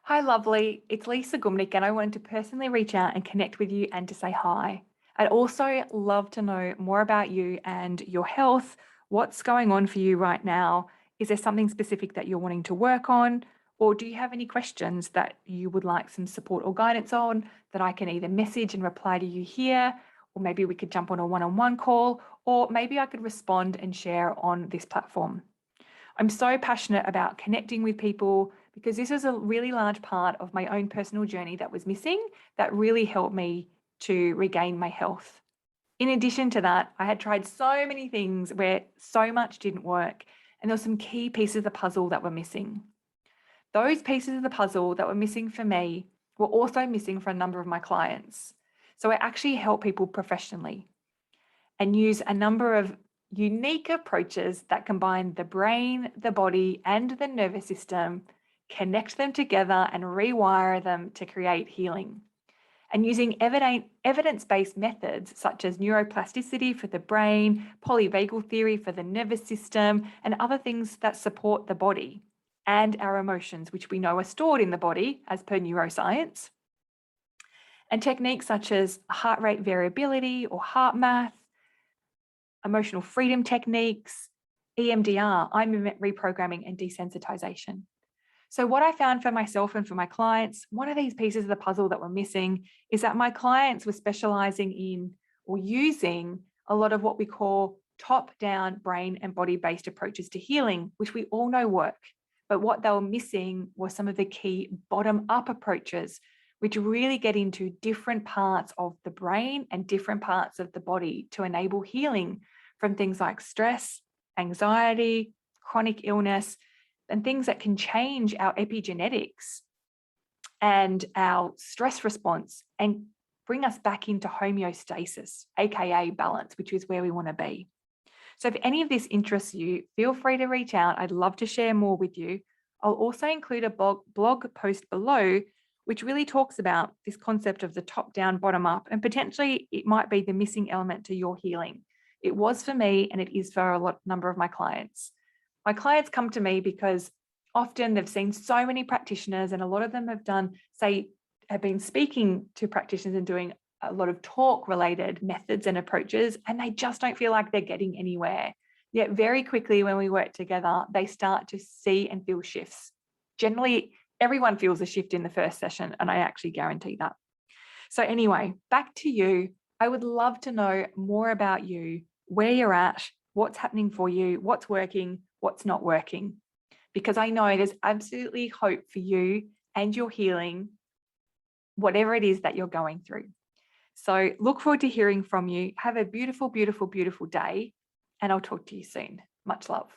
Hi, lovely. It's Lisa Gumieniuk, and I wanted to personally reach out and connect with you and to say hi. I'd also love to know more about you and your health. What's going on for you right now? Is there something specific that you're wanting to work on? Or do you have any questions that you would like some support or guidance on that I can either message and reply to you here, or maybe we could jump on a one-on-one call, or maybe I could respond and share on this platform. I'm so passionate about connecting with people because this was a really large part of my own personal journey that was missing that really helped me to regain my health. In addition to that, I had tried so many things where so much didn't work, and there were some key pieces of the puzzle that were missing. Those pieces of the puzzle that were missing for me were also missing for a number of my clients. So I actually help people professionally and use a number of unique approaches that combine the brain, the body, and the nervous system, connect them together and rewire them to create healing. And using evidence-based methods such as neuroplasticity for the brain, polyvagal theory for the nervous system, and other things that support the body and our emotions, which we know are stored in the body as per neuroscience. And techniques such as heart rate variability or HeartMath, emotional freedom techniques, EMDR, eye movement reprogramming, and desensitization. So what I found for myself and for my clients, one of these pieces of the puzzle that were missing is that my clients were specializing in or using a lot of what we call top-down brain and body-based approaches to healing, which we all know work. But what they were missing was some of the key bottom-up approaches, which really get into different parts of the brain and different parts of the body to enable healing from things like stress, anxiety, chronic illness, and things that can change our epigenetics and our stress response and bring us back into homeostasis, aka balance, which is where we want to be. So if any of this interests you, feel free to reach out. I'd love to share more with you. I'll also include a blog post below, which really talks about this concept of the top down, bottom up, and potentially it might be the missing element to your healing. It was for me, and it is for a number of my clients. My clients come to me because often they've seen so many practitioners, and a lot of them have have been speaking to practitioners and doing a lot of talk related methods and approaches, and they just don't feel like they're getting anywhere. Yet very quickly when we work together, they start to see and feel shifts. Generally, everyone feels a shift in the first session, and I actually guarantee that. So anyway, back to you. I would love to know more about you, where you're at, what's happening for you, what's working, what's not working, because I know there's absolutely hope for you and your healing, whatever it is that you're going through. So look forward to hearing from you. Have a beautiful, beautiful, beautiful day, and I'll talk to you soon. Much love.